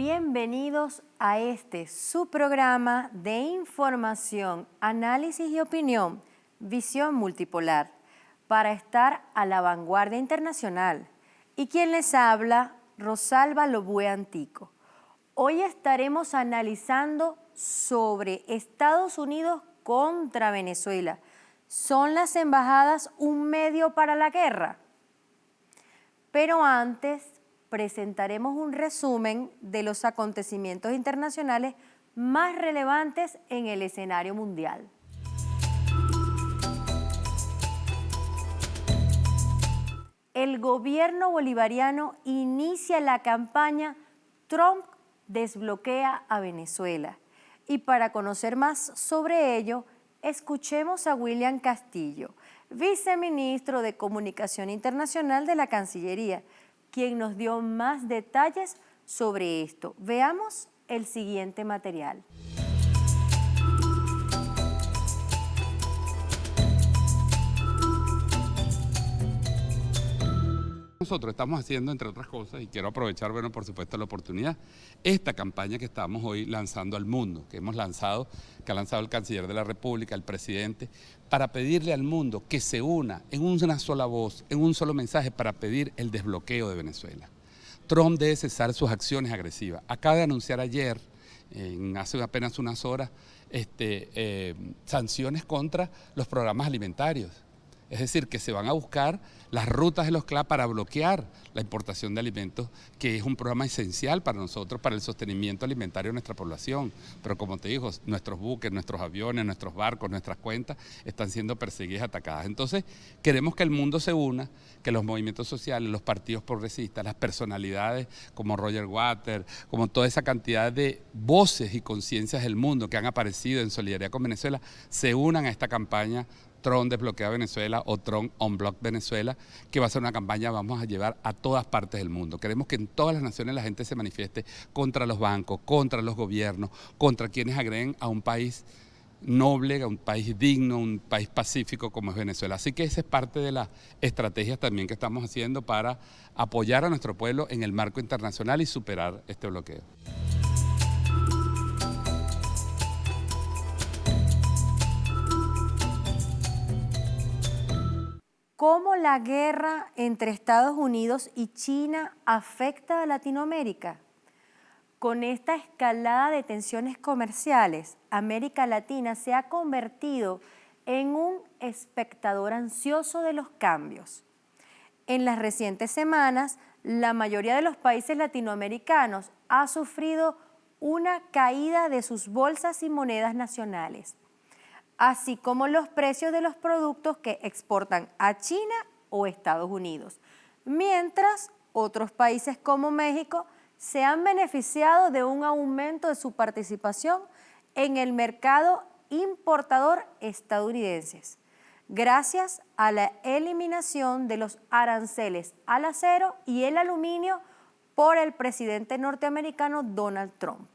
Bienvenidos a su programa de información, análisis y opinión, Visión Multipolar, para estar a la vanguardia internacional. Y quien les habla, Rosalba Lobue Antico. Hoy estaremos analizando sobre Estados Unidos contra Venezuela. ¿Son las embajadas un medio para la guerra? Pero antes presentaremos un resumen de los acontecimientos internacionales más relevantes en el escenario mundial. El gobierno bolivariano inicia la campaña Trump desbloquea a Venezuela. Y para conocer más sobre ello, escuchemos a William Castillo, viceministro de Comunicación Internacional de la Cancillería, quien nos dio más detalles sobre esto. Veamos el siguiente material. Nosotros estamos haciendo, entre otras cosas, y quiero aprovechar, bueno, por supuesto, la oportunidad, esta campaña que estamos hoy lanzando al mundo, que ha lanzado el canciller de la República, el presidente, para pedirle al mundo que se una en una sola voz, en un solo mensaje, para pedir el desbloqueo de Venezuela. Trump debe cesar sus acciones agresivas. Acaba de anunciar ayer, hace apenas unas horas, sanciones contra los programas alimentarios. Es decir, que se van a buscar las rutas de los CLA para bloquear la importación de alimentos, que es un programa esencial para nosotros, para el sostenimiento alimentario de nuestra población. Pero como te digo, nuestros buques, nuestros aviones, nuestros barcos, nuestras cuentas están siendo perseguidas, atacadas. Entonces, queremos que el mundo se una, que los movimientos sociales, los partidos progresistas, las personalidades como Roger Waters, como toda esa cantidad de voces y conciencias del mundo que han aparecido en solidaridad con Venezuela, se unan a esta campaña Trump desbloquea Venezuela o Trump unblock Venezuela, que va a ser una campaña que vamos a llevar a todas partes del mundo. Queremos que en todas las naciones la gente se manifieste contra los bancos, contra los gobiernos, contra quienes agreden a un país noble, a un país digno, un país pacífico como es Venezuela. Así que esa es parte de las estrategias también que estamos haciendo para apoyar a nuestro pueblo en el marco internacional y superar este bloqueo. ¿Cómo la guerra entre Estados Unidos y China afecta a Latinoamérica? Con esta escalada de tensiones comerciales, América Latina se ha convertido en un espectador ansioso de los cambios. En las recientes semanas, la mayoría de los países latinoamericanos ha sufrido una caída de sus bolsas y monedas nacionales, así como los precios de los productos que exportan a China o Estados Unidos, mientras otros países como México se han beneficiado de un aumento de su participación en el mercado importador estadounidense, gracias a la eliminación de los aranceles al acero y el aluminio por el presidente norteamericano Donald Trump.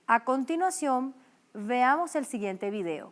A continuación, veamos el siguiente video.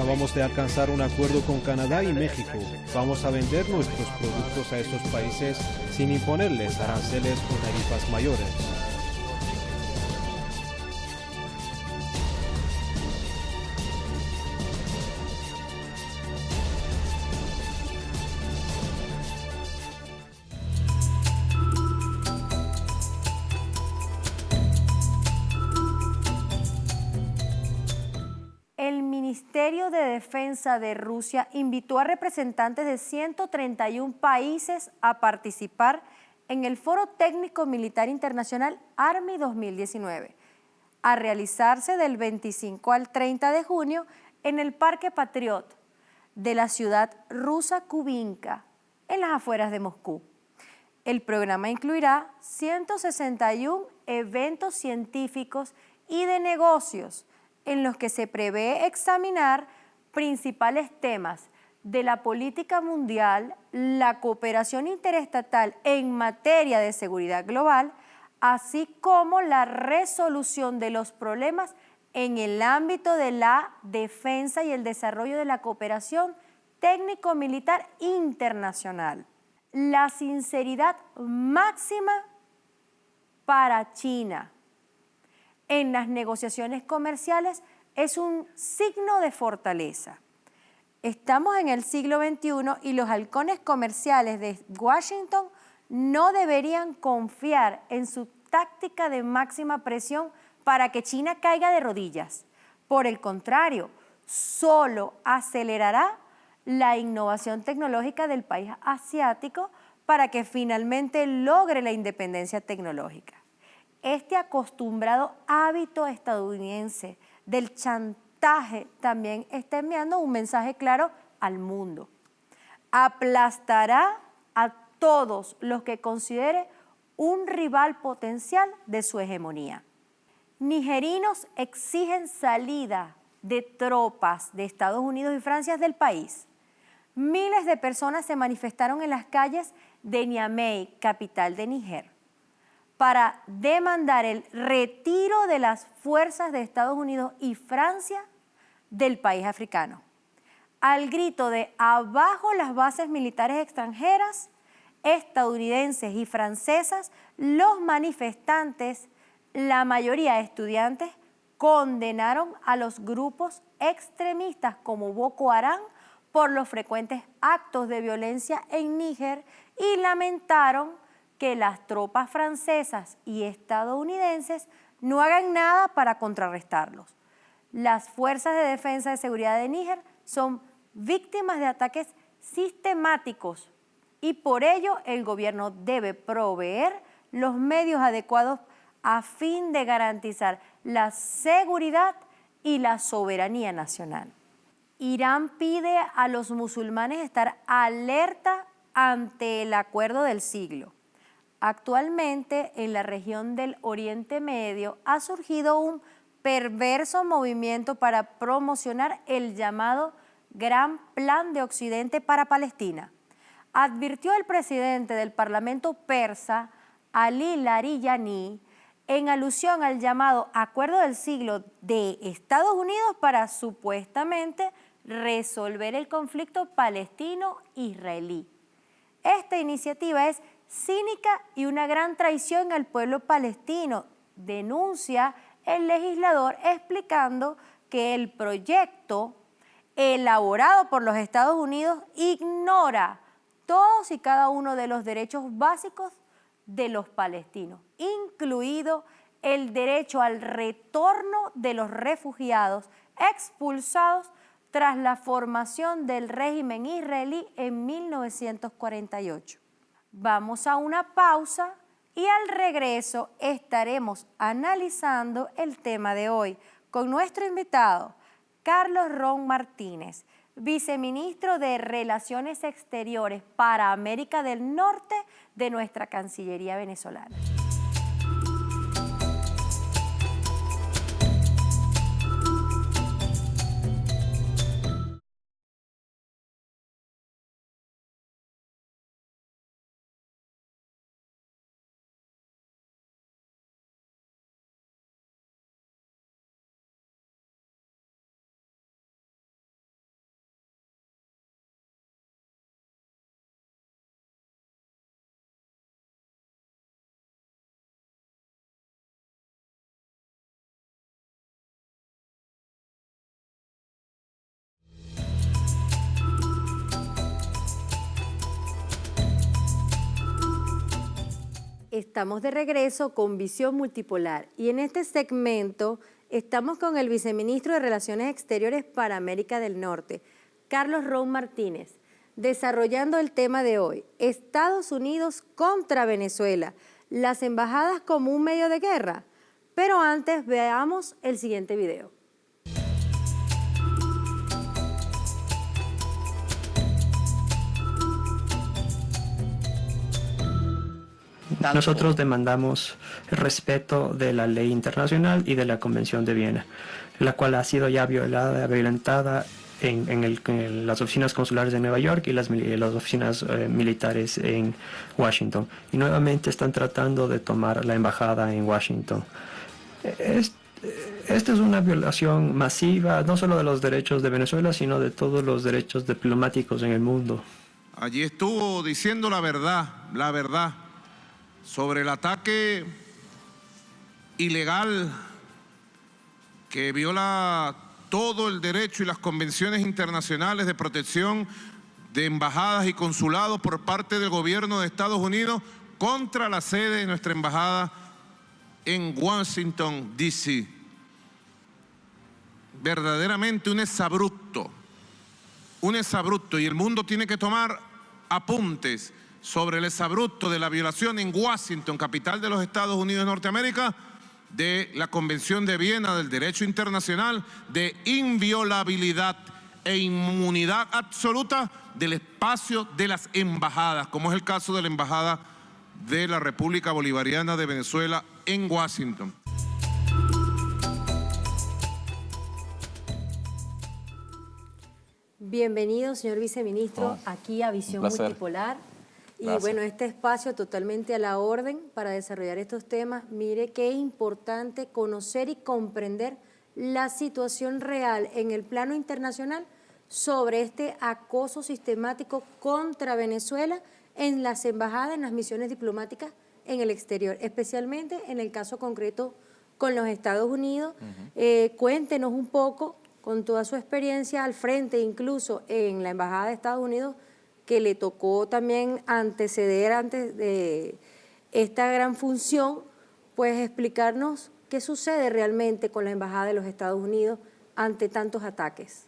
Acabamos de alcanzar un acuerdo con Canadá y México. Vamos a vender nuestros productos a estos países sin imponerles aranceles o tarifas mayores. El Ministerio de Defensa de Rusia invitó a representantes de 131 países a participar en el Foro Técnico Militar Internacional Army 2019, a realizarse del 25 al 30 de junio en el Parque Patriot de la ciudad rusa Kubinka, en las afueras de Moscú. El programa incluirá 161 eventos científicos y de negocios, en los que se prevé examinar principales temas de la política mundial, la cooperación interestatal en materia de seguridad global, así como la resolución de los problemas en el ámbito de la defensa y el desarrollo de la cooperación técnico-militar internacional. La sinceridad máxima para China en las negociaciones comerciales es un signo de fortaleza. Estamos en el siglo XXI y los halcones comerciales de Washington no deberían confiar en su táctica de máxima presión para que China caiga de rodillas. Por el contrario, solo acelerará la innovación tecnológica del país asiático para que finalmente logre la independencia tecnológica. Este acostumbrado hábito estadounidense del chantaje también está enviando un mensaje claro al mundo. Aplastará a todos los que considere un rival potencial de su hegemonía. Nigerinos exigen salida de tropas de Estados Unidos y Francia del país. Miles de personas se manifestaron en las calles de Niamey, capital de Níger, para demandar el retiro de las fuerzas de Estados Unidos y Francia del país africano. Al grito de abajo las bases militares extranjeras, estadounidenses y francesas, los manifestantes, la mayoría estudiantes, condenaron a los grupos extremistas como Boko Haram por los frecuentes actos de violencia en Níger y lamentaron que las tropas francesas y estadounidenses no hagan nada para contrarrestarlos. Las fuerzas de defensa y seguridad de Níger son víctimas de ataques sistemáticos y por ello el gobierno debe proveer los medios adecuados a fin de garantizar la seguridad y la soberanía nacional. Irán pide a los musulmanes estar alerta ante el acuerdo del siglo. Actualmente, en la región del Oriente Medio ha surgido un perverso movimiento para promocionar el llamado Gran Plan de Occidente para Palestina. Advirtió el presidente del Parlamento persa, Ali Larijani, en alusión al llamado Acuerdo del Siglo de Estados Unidos para supuestamente resolver el conflicto palestino-israelí. Esta iniciativa es cínica y una gran traición al pueblo palestino, denuncia el legislador explicando que el proyecto elaborado por los Estados Unidos ignora todos y cada uno de los derechos básicos de los palestinos, incluido el derecho al retorno de los refugiados expulsados tras la formación del régimen israelí en 1948. Vamos a una pausa y al regreso estaremos analizando el tema de hoy con nuestro invitado, Carlos Ron Martínez, viceministro de Relaciones Exteriores para América del Norte de nuestra Cancillería venezolana. Estamos de regreso con Visión Multipolar y en este segmento estamos con el viceministro de Relaciones Exteriores para América del Norte, Carlos Ron Martínez, desarrollando el tema de hoy, Estados Unidos contra Venezuela, las embajadas como un medio de guerra. Pero antes veamos el siguiente video. Nosotros demandamos el respeto de la ley internacional y de la Convención de Viena, la cual ha sido ya violentada en las oficinas consulares de Nueva York y las oficinas militares en Washington. Y nuevamente están tratando de tomar la embajada en Washington. Esta es una violación masiva, no solo de los derechos de Venezuela, sino de todos los derechos diplomáticos en el mundo. Allí estuvo diciendo la verdad sobre el ataque ilegal que viola todo el derecho y las convenciones internacionales de protección de embajadas y consulados por parte del gobierno de Estados Unidos contra la sede de nuestra embajada en Washington, D.C. Verdaderamente un exabrupto, y el mundo tiene que tomar apuntes sobre el exabrupto de la violación en Washington, capital de los Estados Unidos de Norteamérica, de la Convención de Viena del Derecho Internacional de inviolabilidad e inmunidad absoluta del espacio de las embajadas, como es el caso de la Embajada de la República Bolivariana de Venezuela en Washington. Bienvenido, señor viceministro, aquí a Visión Multipolar. Y bueno, este espacio totalmente a la orden para desarrollar estos temas. Mire qué importante conocer y comprender la situación real en el plano internacional sobre este acoso sistemático contra Venezuela en las embajadas, en las misiones diplomáticas en el exterior, especialmente en el caso concreto con los Estados Unidos. Cuéntenos un poco, con toda su experiencia al frente, incluso en la Embajada de Estados Unidos, que le tocó también anteceder antes de esta gran función, pues explicarnos qué sucede realmente con la Embajada de los Estados Unidos ante tantos ataques.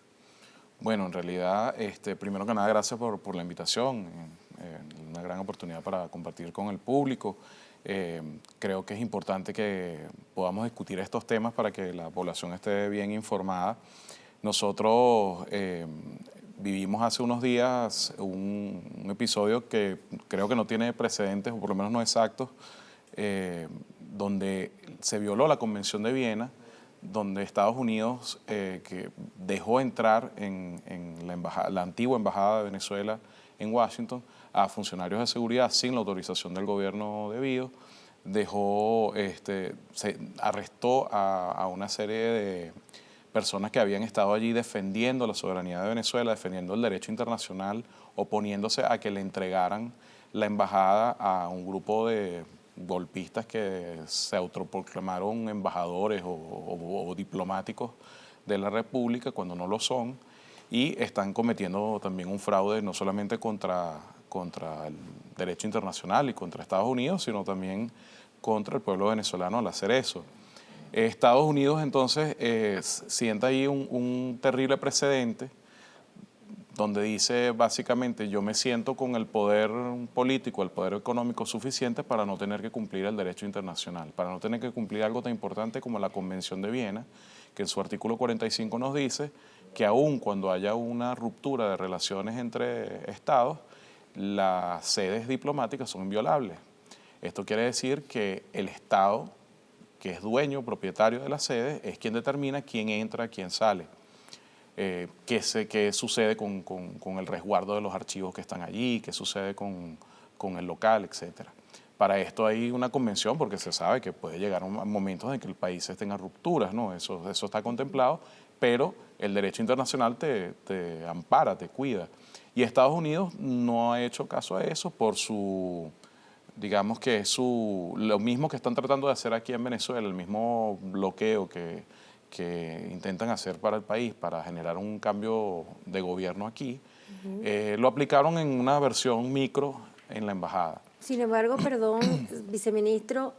Bueno, en realidad, primero que nada, gracias por la invitación, una gran oportunidad para compartir con el público. Creo que es importante que podamos discutir estos temas para que la población esté bien informada. Nosotros vivimos hace unos días un episodio que creo que no tiene precedentes, o por lo menos no exactos, donde se violó la Convención de Viena, donde Estados Unidos que dejó entrar en la antigua Embajada de Venezuela en Washington a funcionarios de seguridad sin la autorización del gobierno debido, arrestó a una serie de personas que habían estado allí defendiendo la soberanía de Venezuela, defendiendo el derecho internacional, oponiéndose a que le entregaran la embajada a un grupo de golpistas que se autoproclamaron embajadores o diplomáticos de la República cuando no lo son, y están cometiendo también un fraude no solamente contra el derecho internacional y contra Estados Unidos, sino también contra el pueblo venezolano al hacer eso. Estados Unidos entonces sienta ahí un terrible precedente donde dice básicamente: yo me siento con el poder político, el poder económico suficiente para no tener que cumplir el derecho internacional, para no tener que cumplir algo tan importante como la Convención de Viena, que en su artículo 45 nos dice que aun cuando haya una ruptura de relaciones entre estados, las sedes diplomáticas son inviolables. Esto quiere decir que el Estado, que es dueño, propietario de la sede, es quien determina quién entra, quién sale. Qué sucede con el resguardo de los archivos que están allí, qué sucede con el local, etcétera. Para esto hay una convención, porque se sabe que puede llegar a momentos en que el país tenga rupturas, ¿no? Eso está contemplado, pero el derecho internacional te ampara, te cuida. Y Estados Unidos no ha hecho caso a eso por digamos que lo mismo que están tratando de hacer aquí en Venezuela, el mismo bloqueo que intentan hacer para el país, para generar un cambio de gobierno aquí, lo aplicaron en una versión micro en la embajada. Sin embargo, perdón, viceministro,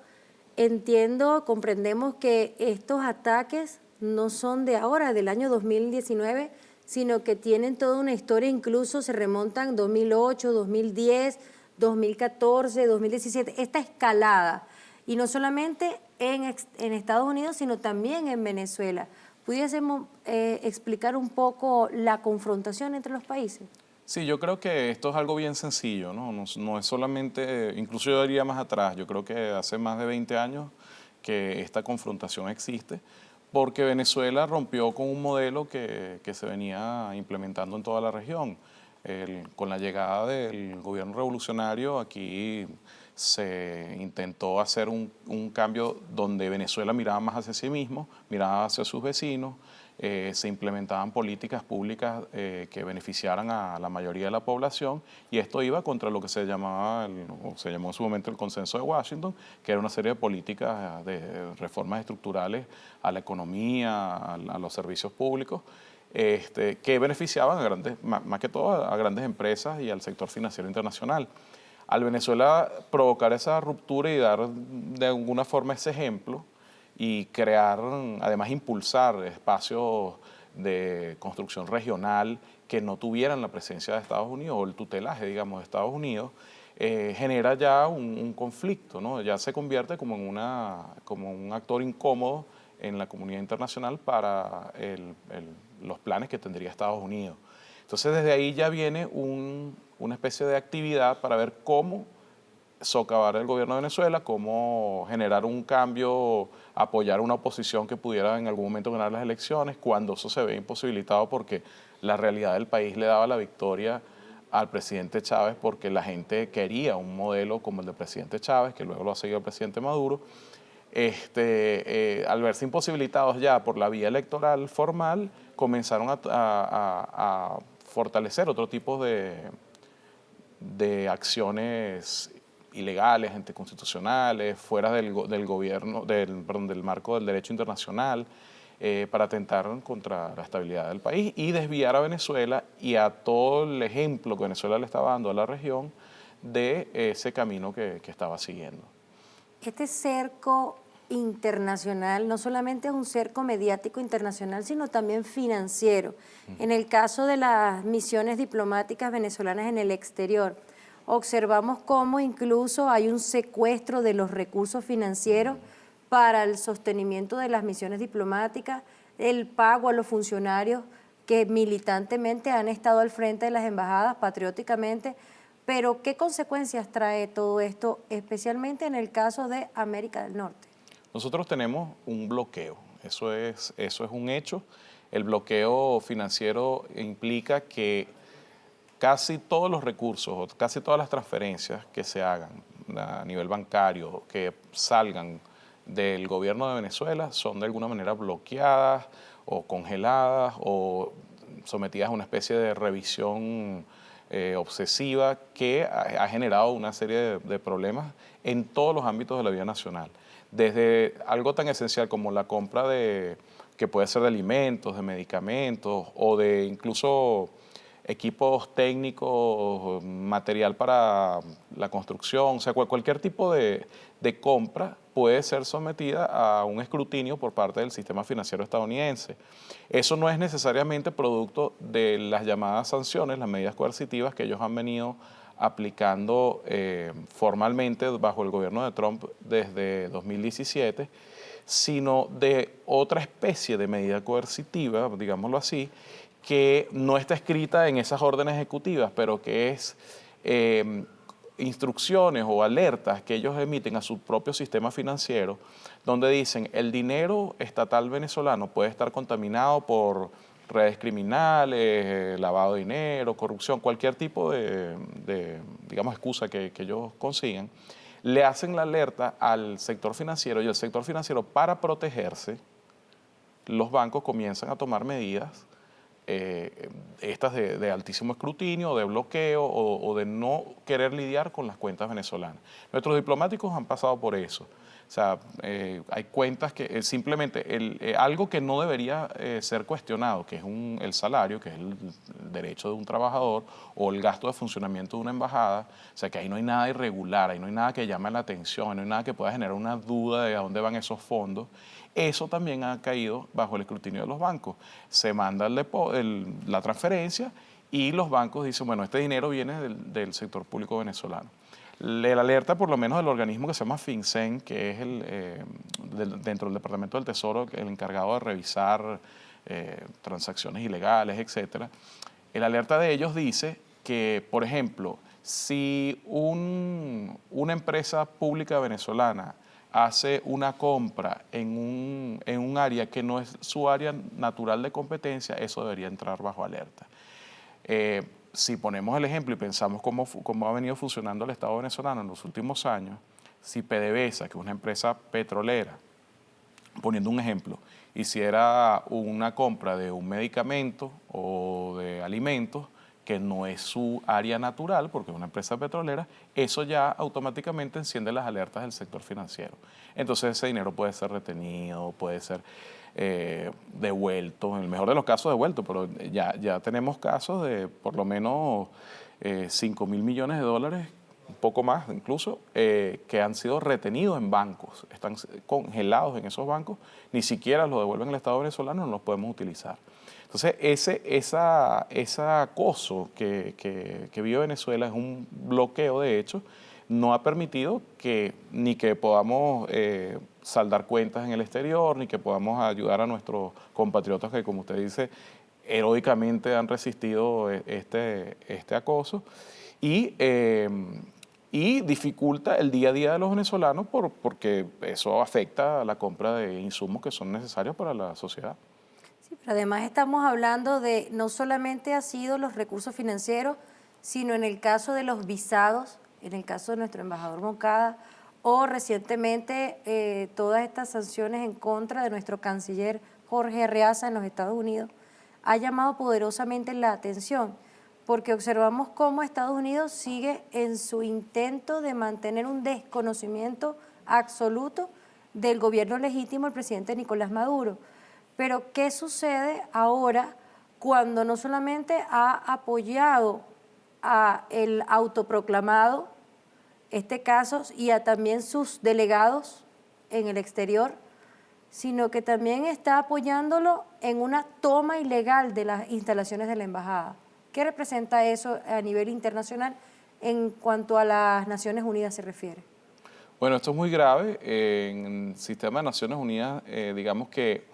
entiendo, comprendemos que estos ataques no son de ahora, del año 2019, sino que tienen toda una historia, incluso se remontan 2008, 2010, 2014, 2017, esta escalada. Y no solamente en Estados Unidos, sino también en Venezuela. ¿Pudiésemos explicar un poco la confrontación entre los países? Sí, yo creo que esto es algo bien sencillo, ¿no? No es solamente, incluso yo diría más atrás, yo creo que hace más de 20 años que esta confrontación existe, porque Venezuela rompió con un modelo que se venía implementando en toda la región. Con la llegada del gobierno revolucionario aquí se intentó hacer un cambio donde Venezuela miraba más hacia sí mismo, miraba hacia sus vecinos, se implementaban políticas públicas que beneficiaran a la mayoría de la población, y esto iba contra lo que se llamaba, o se llamó en su momento el Consenso de Washington, que era una serie de políticas de reformas estructurales a la economía, a los servicios públicos, que beneficiaban a grandes, más que todo a grandes empresas y al sector financiero internacional. Al Venezuela provocar esa ruptura y dar de alguna forma ese ejemplo, y crear, además impulsar espacios de construcción regional que no tuvieran la presencia de Estados Unidos o el tutelaje, digamos, de Estados Unidos, genera ya un conflicto, ¿no? Ya se convierte como un actor incómodo en la comunidad internacional para los planes que tendría Estados Unidos. Entonces desde ahí ya viene una especie de actividad para ver cómo socavar el gobierno de Venezuela, cómo generar un cambio, apoyar una oposición que pudiera en algún momento ganar las elecciones, cuando eso se ve imposibilitado porque la realidad del país le daba la victoria al presidente Chávez, porque la gente quería un modelo como el del presidente Chávez, que luego lo ha seguido el presidente Maduro. Al verse imposibilitados ya por la vía electoral formal, comenzaron a fortalecer otro tipo de acciones ilegales, anticonstitucionales, fuera del gobierno, del marco del derecho internacional, para atentar contra la estabilidad del país y desviar a Venezuela y a todo el ejemplo que Venezuela le estaba dando a la región de ese camino que estaba siguiendo. Este cerco internacional no solamente es un cerco mediático internacional, sino también financiero. En el caso de las misiones diplomáticas venezolanas en el exterior, observamos cómo incluso hay un secuestro de los recursos financieros para el sostenimiento de las misiones diplomáticas, el pago a los funcionarios que militantemente han estado al frente de las embajadas patrióticamente. Pero, ¿qué consecuencias trae todo esto, especialmente en el caso de América del Norte? Nosotros tenemos un bloqueo, eso es un hecho. El bloqueo financiero implica que casi todos los recursos, casi todas las transferencias que se hagan a nivel bancario, que salgan del gobierno de Venezuela, son de alguna manera bloqueadas o congeladas o sometidas a una especie de revisión obsesiva que ha generado una serie de problemas en todos los ámbitos de la vida nacional. Desde algo tan esencial como la compra que puede ser de alimentos, de medicamentos o de incluso equipos técnicos, material para la construcción, o sea, cualquier tipo de compra puede ser sometida a un escrutinio por parte del sistema financiero estadounidense. Eso no es necesariamente producto de las llamadas sanciones, las medidas coercitivas que ellos han venido aplicando formalmente bajo el gobierno de Trump desde 2017, sino de otra especie de medida coercitiva, digámoslo así, que no está escrita en esas órdenes ejecutivas, pero que es instrucciones o alertas que ellos emiten a su propio sistema financiero, donde dicen el dinero estatal venezolano puede estar contaminado por redes criminales, lavado de dinero, corrupción, cualquier tipo de digamos, excusa que ellos consigan, le hacen la alerta al sector financiero, y el sector financiero, para protegerse, los bancos comienzan a tomar medidas estas de altísimo escrutinio, de bloqueo o de no querer lidiar con las cuentas venezolanas. Nuestros diplomáticos han pasado por eso. O sea, hay cuentas que simplemente algo que no debería ser cuestionado, que es el salario, que es el derecho de un trabajador o el gasto de funcionamiento de una embajada. O sea, que ahí no hay nada irregular, ahí no hay nada que llame la atención, no hay nada que pueda generar una duda de a dónde van esos fondos. Eso también ha caído bajo el escrutinio de los bancos. Se manda la transferencia y los bancos dicen, bueno, este dinero viene del sector público venezolano. La alerta, por lo menos del organismo que se llama FinCEN, que es dentro del Departamento del Tesoro, el encargado de revisar transacciones ilegales, etcétera. El alerta de ellos dice que, por ejemplo, si una empresa pública venezolana hace una compra en un área que no es su área natural de competencia, eso debería entrar bajo alerta. Si ponemos el ejemplo y pensamos cómo ha venido funcionando el Estado venezolano en los últimos años, si PDVSA, que es una empresa petrolera, poniendo un ejemplo, hiciera una compra de un medicamento o de alimentos que no es su área natural, porque es una empresa petrolera, eso ya automáticamente enciende las alertas del sector financiero. Entonces ese dinero puede ser retenido, puede ser devuelto, en el mejor de los casos devuelto, pero ya tenemos casos de por lo menos 5.000 millones de dólares, un poco más incluso, que han sido retenidos en bancos, están congelados en esos bancos, ni siquiera los devuelven al Estado venezolano, no los podemos utilizar. Entonces, ese acoso que vive Venezuela es un bloqueo de hechos, no ha permitido ni que podamos saldar cuentas en el exterior, ni que podamos ayudar a nuestros compatriotas que, como usted dice, heroicamente han resistido este acoso y dificulta el día a día de los venezolanos porque eso afecta a la compra de insumos que son necesarios para la sociedad. Sí, pero además estamos hablando de no solamente ha sido los recursos financieros, sino en el caso de los visados, en el caso de nuestro embajador Moncada, o recientemente todas estas sanciones en contra de nuestro canciller Jorge Arreaza en los Estados Unidos, ha llamado poderosamente la atención, porque observamos cómo Estados Unidos sigue en su intento de mantener un desconocimiento absoluto del gobierno legítimo del presidente Nicolás Maduro. Pero, ¿qué sucede ahora cuando no solamente ha apoyado a el autoproclamado, este caso, y a también sus delegados en el exterior, sino que también está apoyándolo en una toma ilegal de las instalaciones de la embajada? ¿Qué representa eso a nivel internacional en cuanto a las Naciones Unidas se refiere? Bueno, esto es muy grave. En el sistema de Naciones Unidas, digamos que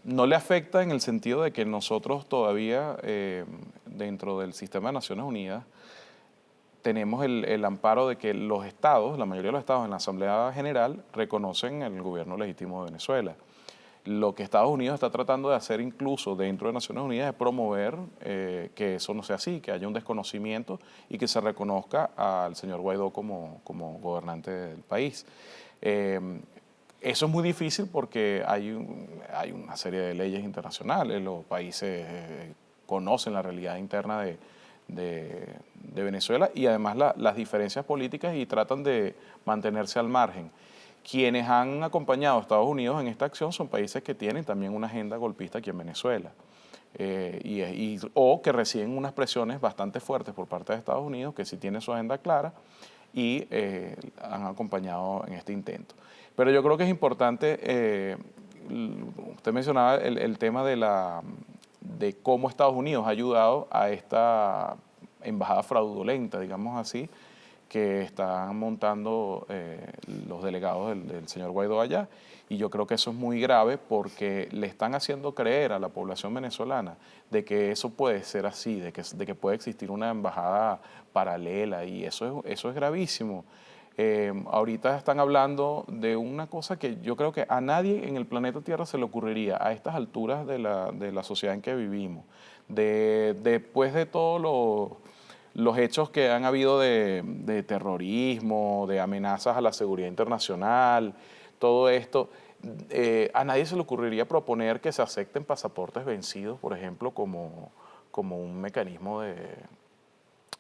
no le afecta en el sentido de que nosotros todavía, dentro del sistema de Naciones Unidas, tenemos el amparo de que los estados, la mayoría de los estados en la Asamblea General, reconocen el gobierno legítimo de Venezuela. Lo que Estados Unidos está tratando de hacer incluso dentro de Naciones Unidas es promover que eso no sea así, que haya un desconocimiento y que se reconozca al señor Guaidó como gobernante del país. Eso es muy difícil porque hay una serie de leyes internacionales, los países conocen la realidad interna de Venezuela y además las diferencias políticas y tratan de mantenerse al margen. Quienes han acompañado a Estados Unidos en esta acción son países que tienen también una agenda golpista aquí en Venezuela o que reciben unas presiones bastante fuertes por parte de Estados Unidos que sí tienen su agenda clara y han acompañado en este intento. Pero yo creo que es importante, usted mencionaba el tema de cómo Estados Unidos ha ayudado a esta embajada fraudulenta, digamos así, que están montando los delegados del señor Guaidó allá. Y yo creo que eso es muy grave porque le están haciendo creer a la población venezolana de que eso puede ser así, de que puede existir una embajada paralela y eso es gravísimo. Ahorita están hablando de una cosa que yo creo que a nadie en el planeta Tierra se le ocurriría a estas alturas de la sociedad en que vivimos. Después de todos los hechos que han habido de terrorismo, de amenazas a la seguridad internacional, todo esto, a nadie se le ocurriría proponer que se acepten pasaportes vencidos, por ejemplo, como un mecanismo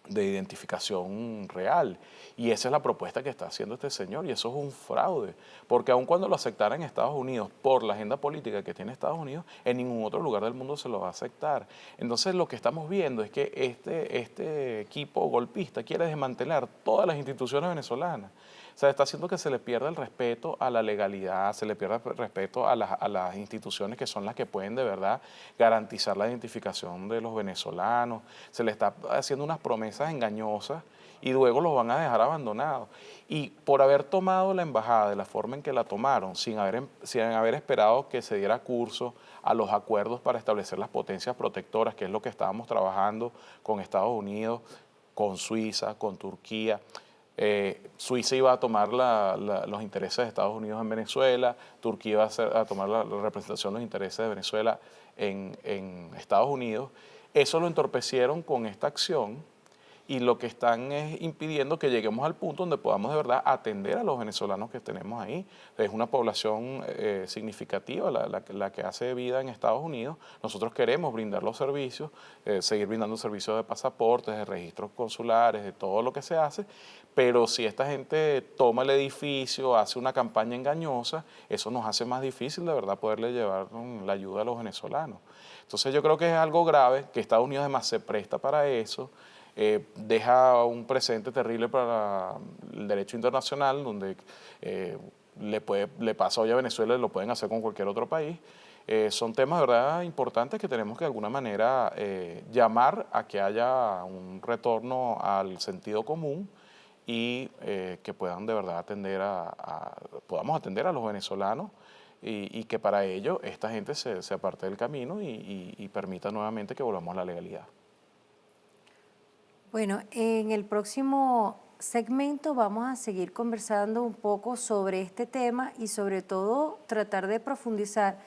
de identificación real. Y esa es la propuesta que está haciendo este señor, y eso es un fraude, porque aun cuando lo aceptara en Estados Unidos por la agenda política que tiene Estados Unidos, en ningún otro lugar del mundo se lo va a aceptar. Entonces lo que estamos viendo es que este equipo golpista quiere desmantelar todas las instituciones venezolanas. O sea, está haciendo que se le pierda el respeto a la legalidad, se le pierda el respeto a las instituciones que son las que pueden de verdad garantizar la identificación de los venezolanos. Se le está haciendo unas promesas engañosas y luego los van a dejar abandonados. Y por haber tomado la embajada de la forma en que la tomaron, sin haber esperado que se diera curso a los acuerdos para establecer las potencias protectoras, que es lo que estábamos trabajando con Estados Unidos, con Suiza, con Turquía. Suiza iba a tomar los intereses de Estados Unidos en Venezuela, Turquía iba a tomar la representación de los intereses de Venezuela en Estados Unidos. Eso lo entorpecieron con esta acción y lo que están es impidiendo que lleguemos al punto donde podamos de verdad atender a los venezolanos que tenemos ahí. Es una población significativa la que hace vida en Estados Unidos. Nosotros queremos brindar los servicios, seguir brindando servicios de pasaportes, de registros consulares, de todo lo que se hace, pero si esta gente toma el edificio, hace una campaña engañosa, eso nos hace más difícil de verdad poderle llevar la ayuda a los venezolanos. Entonces yo creo que es algo grave, que Estados Unidos además se presta para eso, deja un presente terrible para el derecho internacional, donde le pasa hoy a Venezuela y lo pueden hacer con cualquier otro país. Son temas de verdad importantes que tenemos que de alguna manera llamar a que haya un retorno al sentido común y que puedan de verdad podamos atender a los venezolanos y que para ello esta gente se aparte del camino y permita nuevamente que volvamos a la legalidad. Bueno, en el próximo segmento vamos a seguir conversando un poco sobre este tema y sobre todo tratar de profundizar.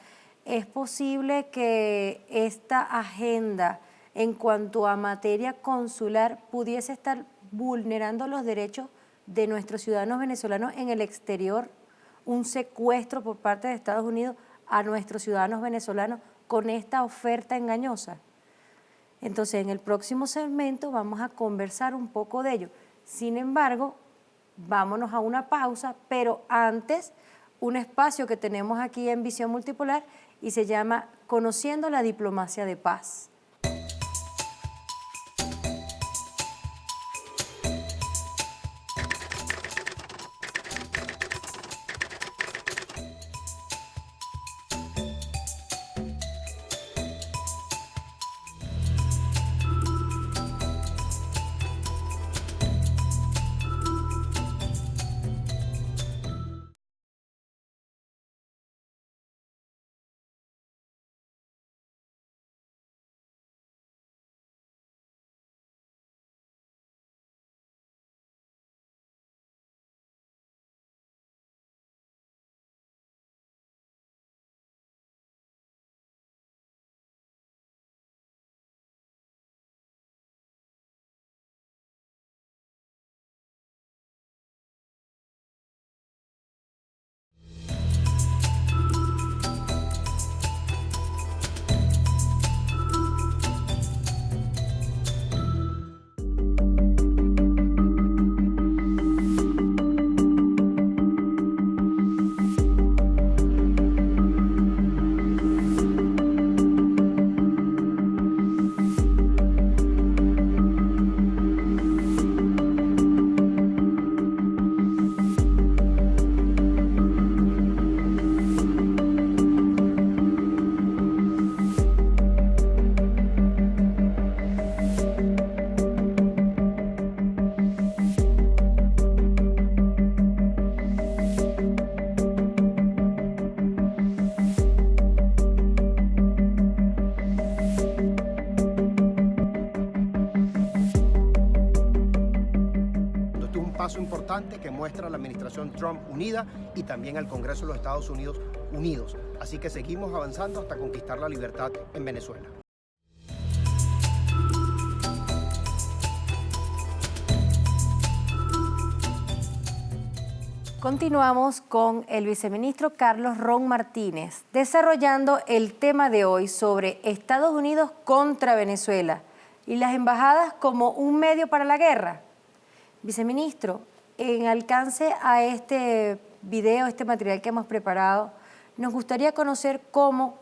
¿Es posible que esta agenda en cuanto a materia consular pudiese estar vulnerando los derechos de nuestros ciudadanos venezolanos en el exterior? Un secuestro por parte de Estados Unidos a nuestros ciudadanos venezolanos con esta oferta engañosa. Entonces, en el próximo segmento vamos a conversar un poco de ello. Sin embargo, vámonos a una pausa, pero antes, un espacio que tenemos aquí en Visión Multipolar y se llama Conociendo la Diplomacia de Paz. Paso importante que muestra a la administración Trump unida y también al Congreso de los Estados Unidos unidos. Así que seguimos avanzando hasta conquistar la libertad en Venezuela. Continuamos con el viceministro Carlos Ron Martínez, desarrollando el tema de hoy sobre Estados Unidos contra Venezuela, y las embajadas como un medio para la guerra. Viceministro, en alcance a este video, este material que hemos preparado, nos gustaría conocer cómo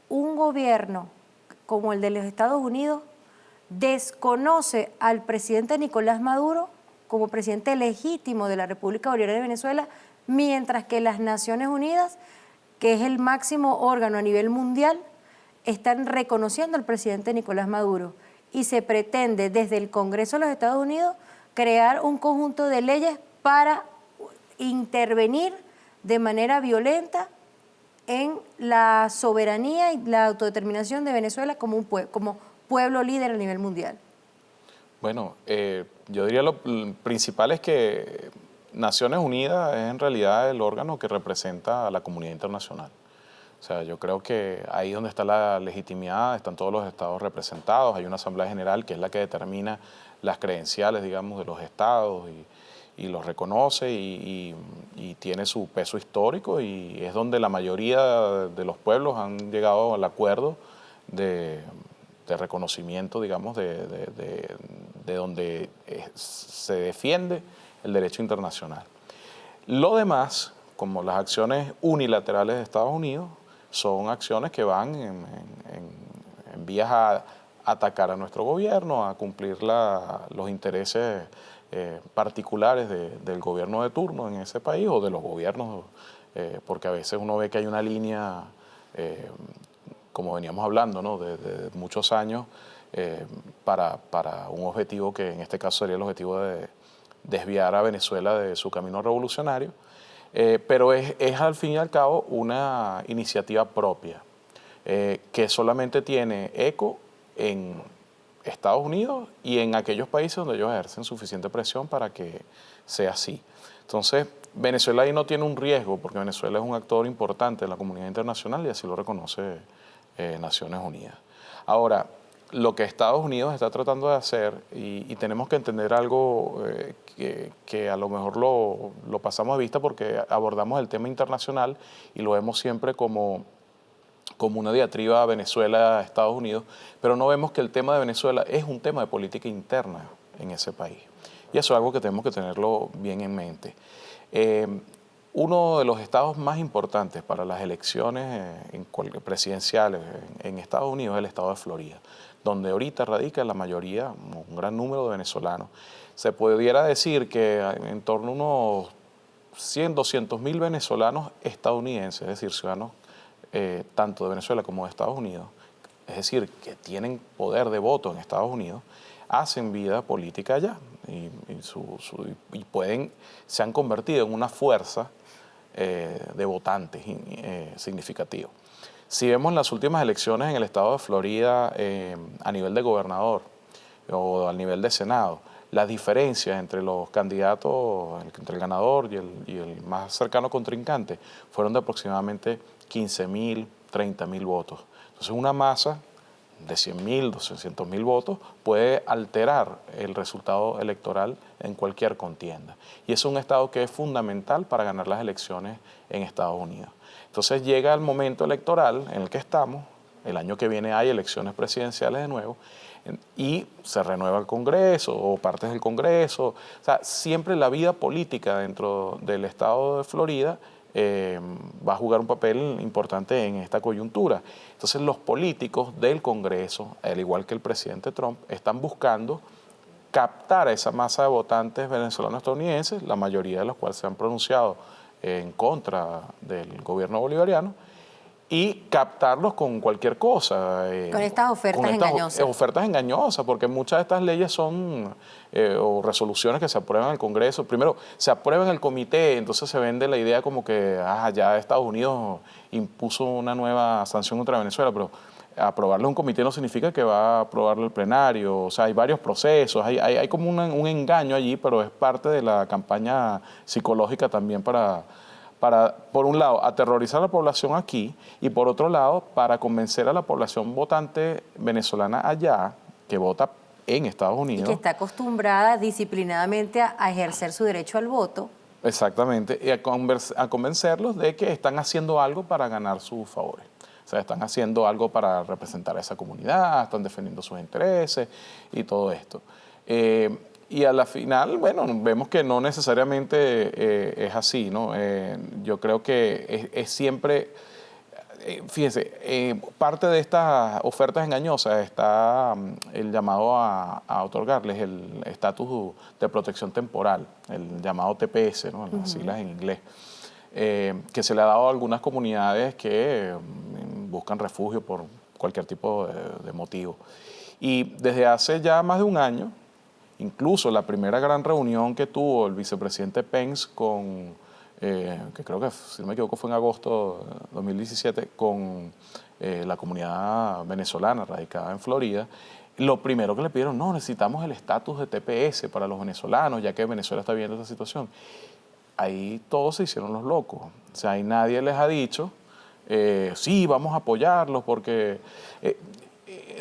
un gobierno como el de los Estados Unidos desconoce al presidente Nicolás Maduro como presidente legítimo de la República Bolivariana de Venezuela, mientras que las Naciones Unidas, que es el máximo órgano a nivel mundial, están reconociendo al presidente Nicolás Maduro. Y se pretende desde el Congreso de los Estados Unidos crear un conjunto de leyes para intervenir de manera violenta en la soberanía y la autodeterminación de Venezuela como pueblo líder a nivel mundial. Bueno, yo diría lo principal es que Naciones Unidas es en realidad el órgano que representa a la comunidad internacional. O sea, yo creo que ahí donde está la legitimidad, están todos los estados representados, hay una Asamblea General que es la que determina las credenciales, digamos, de los estados y los reconoce y tiene su peso histórico y es donde la mayoría de los pueblos han llegado al acuerdo de reconocimiento, digamos, de donde se defiende el derecho internacional. Lo demás, como las acciones unilaterales de Estados Unidos, son acciones que van en vías a atacar a nuestro gobierno, a cumplir los intereses particulares del gobierno de turno en ese país o de los gobiernos, porque a veces uno ve que hay una línea, como veníamos hablando, ¿no? de muchos años para un objetivo que en este caso sería el objetivo de desviar a Venezuela de su camino revolucionario, pero es al fin y al cabo una iniciativa propia que solamente tiene eco en Estados Unidos y en aquellos países donde ellos ejercen suficiente presión para que sea así. Entonces, Venezuela ahí no tiene un riesgo porque Venezuela es un actor importante en la comunidad internacional y así lo reconoce Naciones Unidas. Ahora, lo que Estados Unidos está tratando de hacer, y tenemos que entender algo que a lo mejor lo pasamos de vista porque abordamos el tema internacional y lo vemos siempre como una diatriba a Venezuela, a Estados Unidos, pero no vemos que el tema de Venezuela es un tema de política interna en ese país. Y eso es algo que tenemos que tenerlo bien en mente. Uno de los estados más importantes para las elecciones presidenciales en Estados Unidos es el estado de Florida, donde ahorita radica la mayoría, un gran número de venezolanos. Se pudiera decir que en torno a unos 100, 200 mil venezolanos estadounidenses, es decir, ciudadanos tanto de Venezuela como de Estados Unidos, es decir, que tienen poder de voto en Estados Unidos, hacen vida política allá y se han convertido en una fuerza de votantes significativo. Si vemos las últimas elecciones en el estado de Florida a nivel de gobernador o a nivel de Senado, las diferencias entre los candidatos, entre el ganador y el más cercano contrincante, fueron de aproximadamente 15.000, 30.000 votos. Entonces una masa de 100.000, 200.000 votos puede alterar el resultado electoral en cualquier contienda. Y es un estado que es fundamental para ganar las elecciones en Estados Unidos. Entonces llega el momento electoral en el que estamos, el año que viene hay elecciones presidenciales de nuevo, y se renueva el Congreso o partes del Congreso. O sea, siempre la vida política dentro del estado de Florida va a jugar un papel importante en esta coyuntura. Entonces los políticos del Congreso, al igual que el presidente Trump, están buscando captar a esa masa de votantes venezolanos estadounidenses, la mayoría de los cuales se han pronunciado en contra del gobierno bolivariano, y captarlos con cualquier cosa. Con estas ofertas engañosas. Ofertas engañosas, porque muchas de estas leyes son o resoluciones que se aprueban en el Congreso. Primero, se aprueba en el comité, entonces se vende la idea como que ya Estados Unidos impuso una nueva sanción contra Venezuela, pero aprobarlo en un comité no significa que va a aprobarlo el plenario. O sea, hay varios procesos, hay como un engaño allí, pero es parte de la campaña psicológica también para, por un lado, aterrorizar a la población aquí y por otro lado, para convencer a la población votante venezolana allá, que vota en Estados Unidos. Y que está acostumbrada disciplinadamente a ejercer su derecho al voto. Exactamente, y a convencerlos de que están haciendo algo para ganar sus favores. O sea, están haciendo algo para representar a esa comunidad, están defendiendo sus intereses y todo esto. Y a la final, bueno, vemos que no necesariamente es así, ¿no? Yo creo que es siempre... fíjense, parte de estas ofertas engañosas está el llamado a otorgarles el estatus de protección temporal, el llamado TPS, ¿no? Las siglas en inglés, que se le ha dado a algunas comunidades que buscan refugio por cualquier tipo de motivo. Y desde hace ya más de un año, incluso la primera gran reunión que tuvo el vicepresidente Pence con... que creo que, si no me equivoco, fue en agosto de 2017, con la comunidad venezolana radicada en Florida, lo primero que le pidieron, no, necesitamos el estatus de TPS para los venezolanos, ya que Venezuela está viendo esta situación. Ahí todos se hicieron los locos. O sea, ahí nadie les ha dicho, sí, vamos a apoyarlos, porque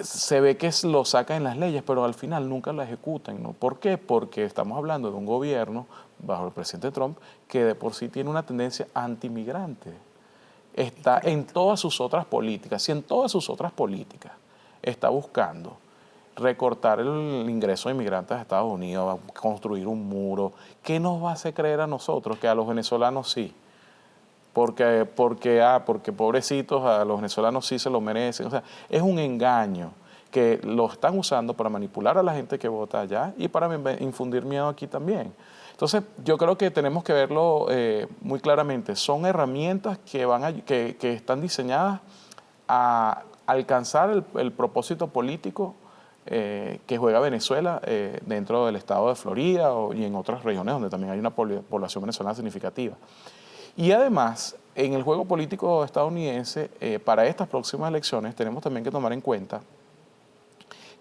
se ve que lo sacan en las leyes, pero al final nunca lo ejecutan, ¿no? ¿Por qué? Porque estamos hablando de un gobierno bajo el presidente Trump que de por sí tiene una tendencia antimigrante. Está en todas sus otras políticas, si en todas sus otras políticas está buscando recortar el ingreso de inmigrantes a Estados Unidos, construir un muro, ¿qué nos va a hacer creer a nosotros que a los venezolanos sí? Porque pobrecitos, a los venezolanos sí se lo merecen. O sea, es un engaño que lo están usando para manipular a la gente que vota allá y para infundir miedo aquí también. Entonces, yo creo que tenemos que verlo muy claramente. Son herramientas que están diseñadas a alcanzar el propósito político que juega Venezuela dentro del estado de Florida y en otras regiones donde también hay una población venezolana significativa. Y además, en el juego político estadounidense, para estas próximas elecciones tenemos también que tomar en cuenta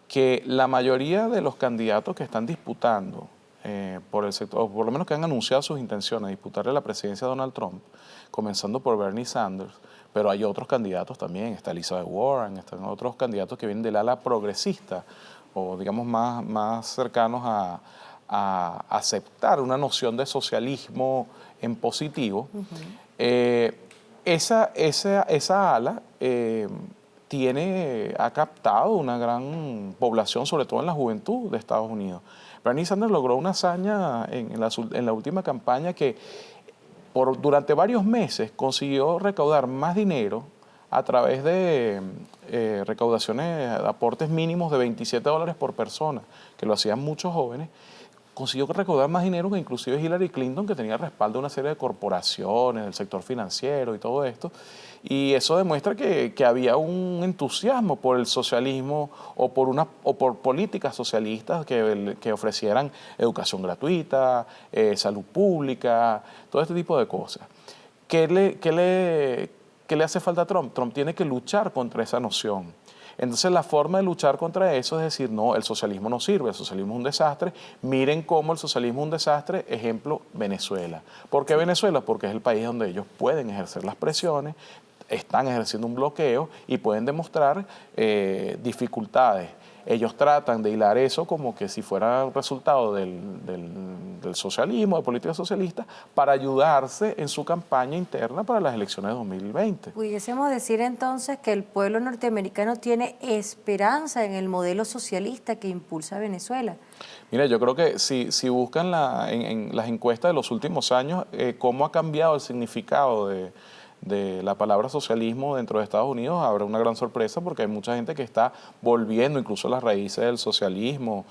que la mayoría de los candidatos que están disputando por el sector, o por lo menos que han anunciado sus intenciones de disputarle la presidencia a Donald Trump, comenzando por Bernie Sanders, pero hay otros candidatos también, está Elizabeth Warren, están otros candidatos que vienen del ala progresista, o digamos más cercanos a aceptar una noción de socialismo en positivo. Esa ala ha captado una gran población, sobre todo en la juventud de Estados Unidos. Bernie Sanders logró una hazaña en la última campaña que durante varios meses consiguió recaudar más dinero a través de recaudaciones, aportes mínimos de $27 por persona, que lo hacían muchos jóvenes. Consiguió recaudar más dinero que inclusive Hillary Clinton, que tenía respaldo de una serie de corporaciones, del sector financiero y todo esto. Y eso demuestra que había un entusiasmo por el socialismo o por políticas socialistas que ofrecieran educación gratuita, salud pública, todo este tipo de cosas. ¿Qué le hace falta a Trump? Trump tiene que luchar contra esa noción. Entonces la forma de luchar contra eso es decir, no, el socialismo no sirve, el socialismo es un desastre, miren cómo el socialismo es un desastre, ejemplo, Venezuela. ¿Por qué Venezuela? Porque es el país donde ellos pueden ejercer las presiones, están ejerciendo un bloqueo y pueden demostrar dificultades. Ellos tratan de hilar eso como que si fuera un resultado del socialismo, de política socialista, para ayudarse en su campaña interna para las elecciones de 2020. Pudiésemos decir entonces que el pueblo norteamericano tiene esperanza en el modelo socialista que impulsa Venezuela. Mira, yo creo que si buscan en las encuestas de los últimos años, cómo ha cambiado el significado de la palabra socialismo dentro de Estados Unidos, habrá una gran sorpresa porque hay mucha gente que está volviendo incluso a las raíces del socialismo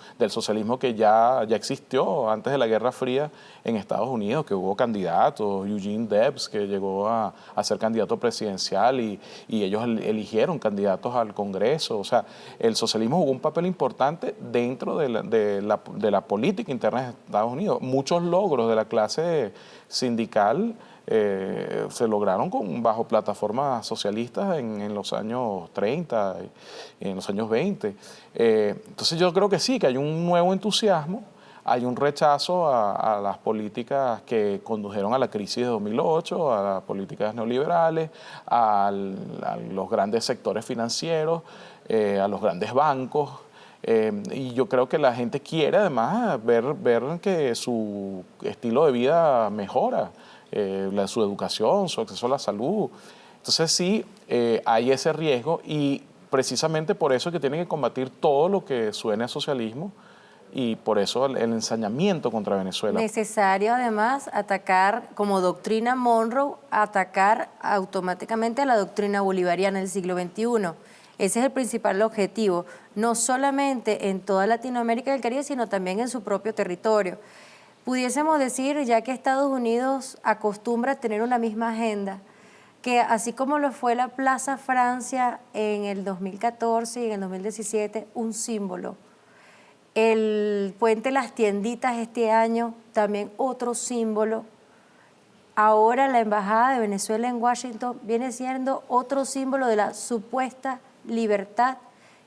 que ya existió antes de la Guerra Fría en Estados Unidos, que hubo candidatos, Eugene Debs, que llegó a ser candidato presidencial y ellos eligieron candidatos al Congreso. O sea, el socialismo jugó un papel importante dentro de la política interna de Estados Unidos. Muchos logros de la clase sindical se lograron bajo plataformas socialistas en los años 30, en los años 20. Entonces yo creo que sí, que hay un nuevo entusiasmo, hay un rechazo a las políticas que condujeron a la crisis de 2008, a las políticas neoliberales, a los grandes sectores financieros, a los grandes bancos. Y yo creo que la gente quiere además ver que su estilo de vida mejora. Su educación, su acceso a la salud. Entonces sí, hay ese riesgo y precisamente por eso es que tienen que combatir todo lo que suene a socialismo y por eso el ensañamiento contra Venezuela. Necesario además atacar, como doctrina Monroe, atacar automáticamente a la doctrina bolivariana del siglo XXI. Ese es el principal objetivo, no solamente en toda Latinoamérica y el Caribe, sino también en su propio territorio. Pudiésemos decir, ya que Estados Unidos acostumbra a tener una misma agenda, que así como lo fue la Plaza Francia en el 2014 y en el 2017, un símbolo. El Puente Las Tienditas este año, también otro símbolo. Ahora la Embajada de Venezuela en Washington viene siendo otro símbolo de la supuesta libertad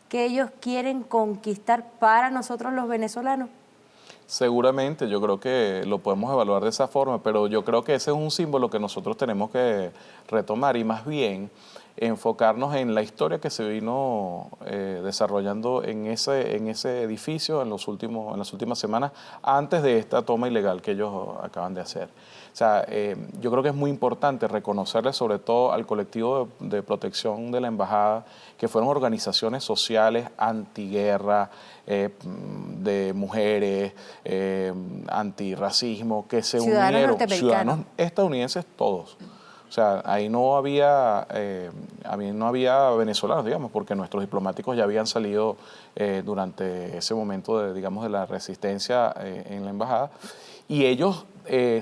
que ellos quieren conquistar para nosotros los venezolanos. Seguramente, yo creo que lo podemos evaluar de esa forma, pero yo creo que ese es un símbolo que nosotros tenemos que retomar y más bien enfocarnos en la historia que se vino desarrollando en ese edificio en las últimas semanas antes de esta toma ilegal que ellos acaban de hacer. O sea, yo creo que es muy importante reconocerle sobre todo al colectivo de protección de la embajada, que fueron organizaciones sociales antiguerra, de mujeres, antirracismo, que se unieron, ciudadanos estadounidenses todos. O sea, ahí no había venezolanos, digamos, porque nuestros diplomáticos ya habían salido durante ese momento de la resistencia en la embajada, y ellos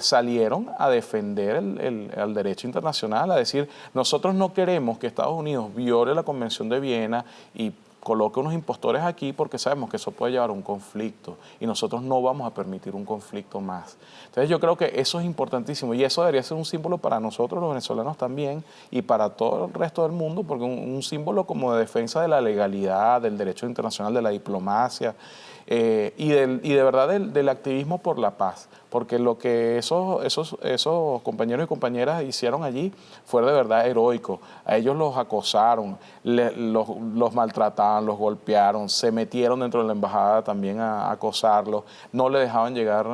salieron a defender el derecho internacional, a decir, nosotros no queremos que Estados Unidos viole la Convención de Viena y coloque unos impostores aquí porque sabemos que eso puede llevar a un conflicto y nosotros no vamos a permitir un conflicto más. Entonces yo creo que eso es importantísimo y eso debería ser un símbolo para nosotros los venezolanos también y para todo el resto del mundo, porque un símbolo como de defensa de la legalidad, del derecho internacional, de la diplomacia y de verdad del activismo por la paz. Porque lo que esos compañeros y compañeras hicieron allí fue de verdad heroico. A ellos los acosaron, los maltrataban, los golpearon, se metieron dentro de la embajada también a acosarlos, no le dejaban llegar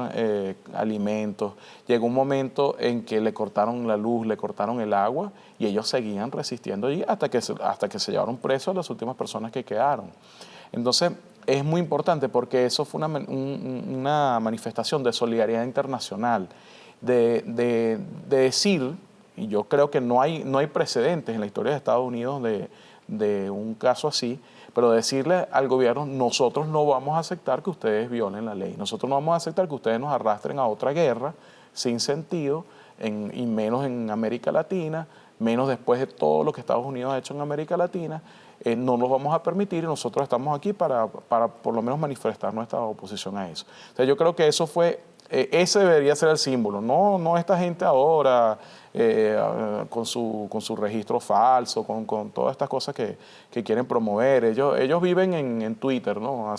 alimentos. Llegó un momento en que le cortaron la luz, le cortaron el agua y ellos seguían resistiendo allí hasta que se llevaron presos a las últimas personas que quedaron. Entonces, es muy importante porque eso fue una manifestación de solidaridad internacional, de decir, y yo creo que no hay precedentes en la historia de Estados Unidos de un caso así, pero decirle al gobierno, nosotros no vamos a aceptar que ustedes violen la ley, nosotros no vamos a aceptar que ustedes nos arrastren a otra guerra sin sentido, y menos en América Latina, menos después de todo lo que Estados Unidos ha hecho en América Latina. No nos vamos a permitir y nosotros estamos aquí para por lo menos manifestar nuestra oposición a eso. O sea, yo creo que eso ese debería ser el símbolo, no esta gente ahora con su registro falso, con todas estas cosas que quieren promover. Ellos viven en Twitter, ¿no?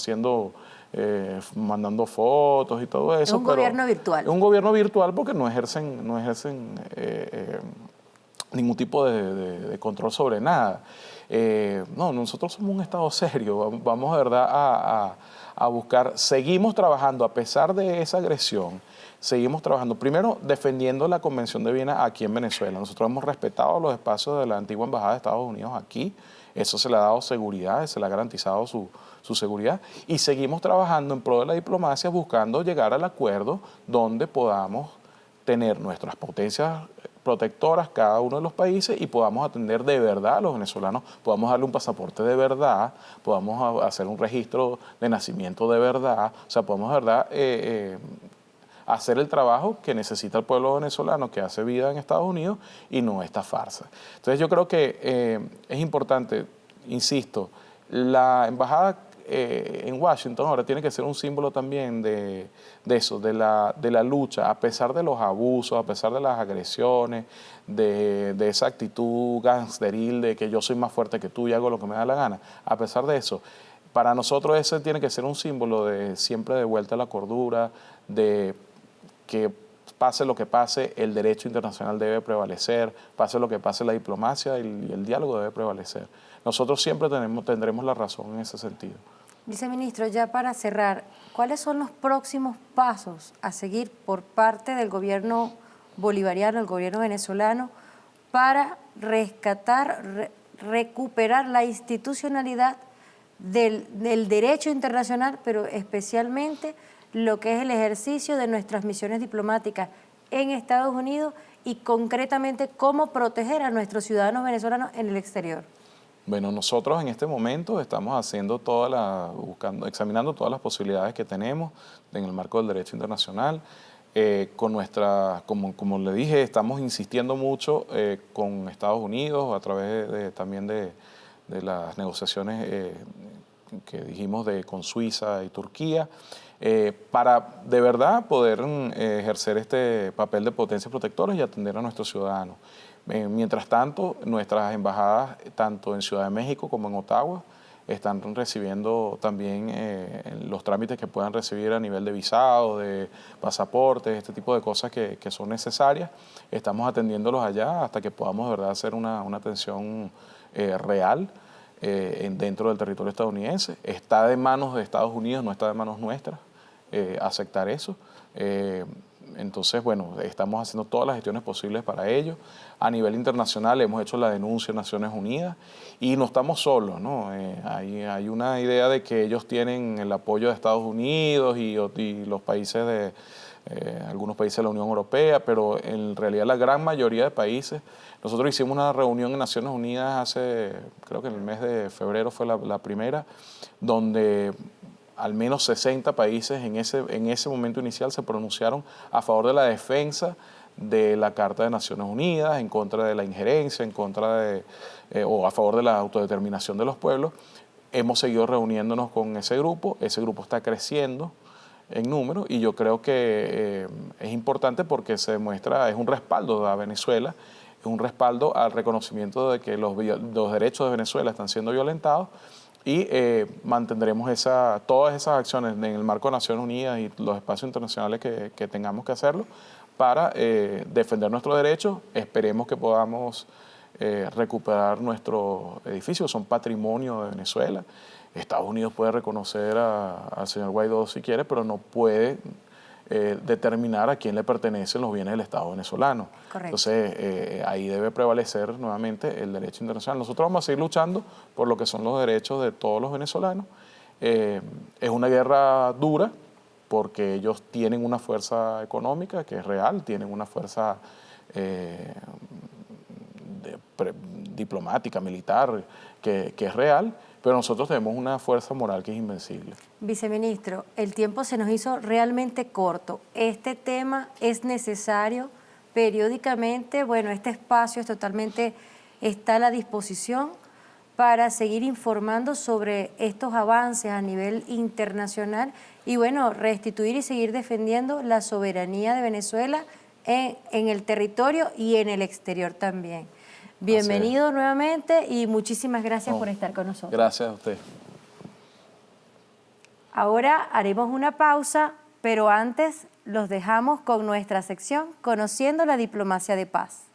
Mandando fotos y todo eso. Es un gobierno virtual. Es un gobierno virtual porque no ejercen ningún tipo de control sobre nada. Nosotros somos un Estado serio, vamos de verdad a buscar, seguimos trabajando a pesar de esa agresión, seguimos trabajando, primero defendiendo la Convención de Viena aquí en Venezuela. Nosotros hemos respetado los espacios de la antigua Embajada de Estados Unidos aquí, eso se le ha dado seguridad, se le ha garantizado su seguridad y seguimos trabajando en pro de la diplomacia buscando llegar al acuerdo donde podamos tener nuestras potencias protectoras cada uno de los países y podamos atender de verdad a los venezolanos, podamos darle un pasaporte de verdad, podamos hacer un registro de nacimiento de verdad, o sea, podemos de verdad hacer el trabajo que necesita el pueblo venezolano que hace vida en Estados Unidos y no esta farsa. Entonces yo creo que es importante, insisto, la embajada en Washington ahora tiene que ser un símbolo también de eso, de la lucha, a pesar de los abusos, a pesar de las agresiones, de esa actitud gangsteril de que yo soy más fuerte que tú y hago lo que me da la gana. A pesar de eso, para nosotros ese tiene que ser un símbolo de siempre de vuelta a la cordura, de que pase lo que pase, el derecho internacional debe prevalecer, pase lo que pase, la diplomacia y el diálogo debe prevalecer. Nosotros siempre tendremos la razón en ese sentido. Viceministro, ya para cerrar, ¿cuáles son los próximos pasos a seguir por parte del gobierno bolivariano, el gobierno venezolano, para rescatar, recuperar la institucionalidad del derecho internacional, pero especialmente lo que es el ejercicio de nuestras misiones diplomáticas en Estados Unidos y concretamente cómo proteger a nuestros ciudadanos venezolanos en el exterior. Bueno, nosotros en este momento estamos haciendo examinando todas las posibilidades que tenemos en el marco del derecho internacional. Como le dije, estamos insistiendo mucho con Estados Unidos a través también de las negociaciones que dijimos con Suiza y Turquía, para de verdad poder ejercer este papel de potencias protectoras y atender a nuestros ciudadanos. Mientras tanto, nuestras embajadas, tanto en Ciudad de México como en Ottawa, están recibiendo también los trámites que puedan recibir a nivel de visado, de pasaportes, este tipo de cosas que son necesarias. Estamos atendiéndolos allá hasta que podamos de verdad hacer una atención real dentro del territorio estadounidense. Está de manos de Estados Unidos, no está de manos nuestras aceptar eso. Entonces, bueno, estamos haciendo todas las gestiones posibles para ello. A nivel internacional hemos hecho la denuncia en Naciones Unidas y no estamos solos, ¿no? Hay una idea de que ellos tienen el apoyo de Estados Unidos y los países algunos países de la Unión Europea, pero en realidad la gran mayoría de países. Nosotros hicimos una reunión en Naciones Unidas creo que en el mes de febrero fue la primera, donde al menos 60 países en ese momento inicial se pronunciaron a favor de la defensa de la Carta de Naciones Unidas, en contra de la injerencia, o a favor de la autodeterminación de los pueblos. Hemos seguido reuniéndonos con ese grupo está creciendo en número y yo creo que es importante porque es un respaldo a Venezuela, es un respaldo al reconocimiento de que los derechos de Venezuela están siendo violentados. Y mantendremos todas esas acciones en el marco de Naciones Unidas y los espacios internacionales que tengamos que hacerlo para defender nuestros derechos. Esperemos que podamos recuperar nuestros edificios, son patrimonio de Venezuela. Estados Unidos puede reconocer al señor Guaidó si quiere, pero no puede determinar a quién le pertenecen los bienes del Estado venezolano. Correcto. Entonces, ahí debe prevalecer nuevamente el derecho internacional. Nosotros vamos a seguir luchando por lo que son los derechos de todos los venezolanos. Es una guerra dura porque ellos tienen una fuerza económica que es real, tienen una fuerza diplomática, militar, que es real, pero nosotros tenemos una fuerza moral que es invencible. Viceministro, el tiempo se nos hizo realmente corto. Este tema es necesario periódicamente. Bueno, este espacio está a la disposición para seguir informando sobre estos avances a nivel internacional y, bueno, restituir y seguir defendiendo la soberanía de Venezuela en el territorio y en el exterior también. Bienvenido nuevamente y muchísimas gracias por estar con nosotros. Gracias a usted. Ahora haremos una pausa, pero antes los dejamos con nuestra sección Conociendo la Diplomacia de Paz.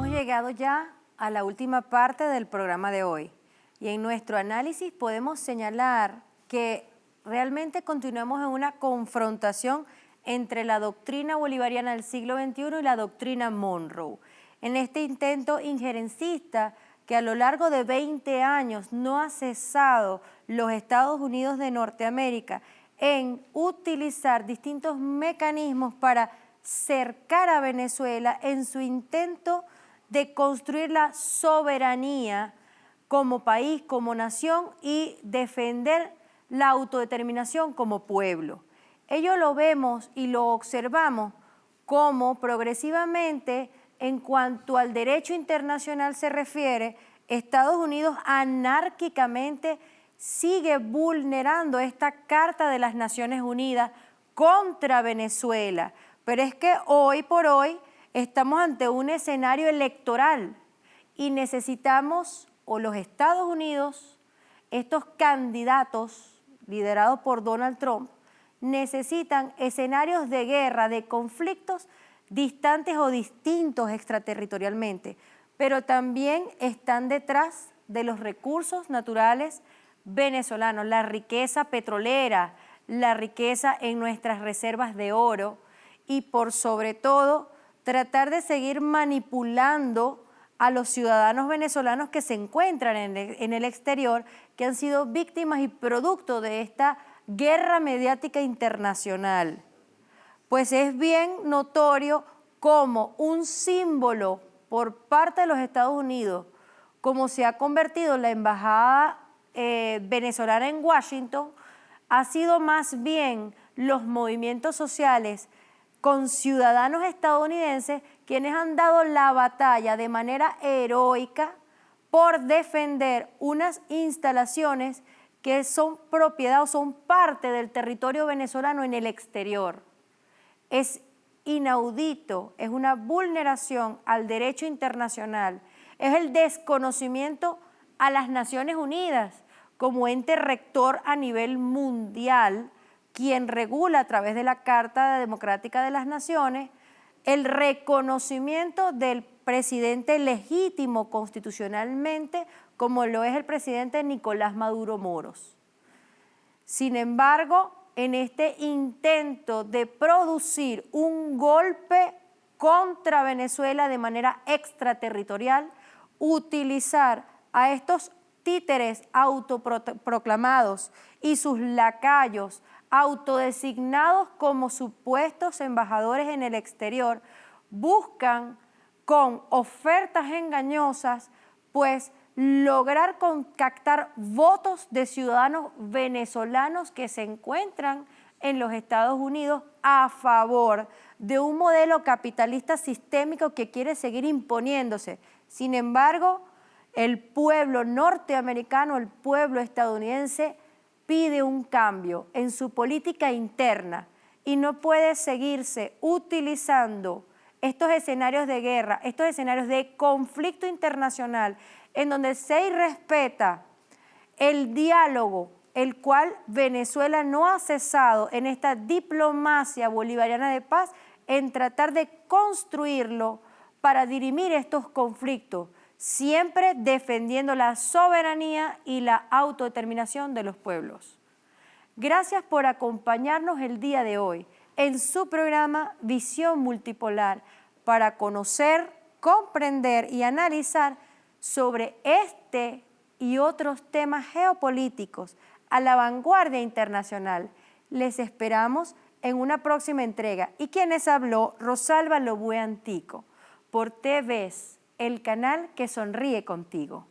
Llegado ya a la última parte del programa de hoy y en nuestro análisis podemos señalar que realmente continuamos en una confrontación entre la doctrina bolivariana del siglo XXI y la doctrina Monroe. En este intento injerencista que a lo largo de 20 años no ha cesado los Estados Unidos de Norteamérica en utilizar distintos mecanismos para cercar a Venezuela en su intento de construir la soberanía como país, como nación y defender la autodeterminación como pueblo. Ello lo vemos y lo observamos como progresivamente, en cuanto al derecho internacional se refiere, Estados Unidos anárquicamente sigue vulnerando esta Carta de las Naciones Unidas contra Venezuela. Pero es que hoy por hoy estamos ante un escenario electoral y necesitamos, o los Estados Unidos, estos candidatos liderados por Donald Trump, necesitan escenarios de guerra, de conflictos distantes o distintos extraterritorialmente, pero también están detrás de los recursos naturales venezolanos, la riqueza petrolera, la riqueza en nuestras reservas de oro y por sobre todo tratar de seguir manipulando a los ciudadanos venezolanos que se encuentran en el exterior, que han sido víctimas y producto de esta guerra mediática internacional. Pues es bien notorio como un símbolo por parte de los Estados Unidos, como se ha convertido la embajada venezolana en Washington, ha sido más bien los movimientos sociales con ciudadanos estadounidenses quienes han dado la batalla de manera heroica por defender unas instalaciones que son propiedad o son parte del territorio venezolano en el exterior. Es inaudito, es una vulneración al derecho internacional, es el desconocimiento a las Naciones Unidas como ente rector a nivel mundial, quien regula a través de la Carta Democrática de las Naciones el reconocimiento del presidente legítimo constitucionalmente, como lo es el presidente Nicolás Maduro Moros. Sin embargo, en este intento de producir un golpe contra Venezuela de manera extraterritorial, utilizar a estos títeres autoproclamados y sus lacayos autodesignados como supuestos embajadores en el exterior, buscan con ofertas engañosas, pues lograr captar votos de ciudadanos venezolanos que se encuentran en los Estados Unidos a favor de un modelo capitalista sistémico que quiere seguir imponiéndose. Sin embargo, el pueblo norteamericano, el pueblo estadounidense, pide un cambio en su política interna y no puede seguirse utilizando estos escenarios de guerra, estos escenarios de conflicto internacional en donde se irrespeta el diálogo, el cual Venezuela no ha cesado en esta diplomacia bolivariana de paz, en tratar de construirlo para dirimir estos conflictos, siempre defendiendo la soberanía y la autodeterminación de los pueblos. Gracias por acompañarnos el día de hoy en su programa Visión Multipolar para conocer, comprender y analizar sobre este y otros temas geopolíticos a la vanguardia internacional. Les esperamos en una próxima entrega. Y quien les habló, Rosalba Lobue Antico, por TVS, el canal que sonríe contigo.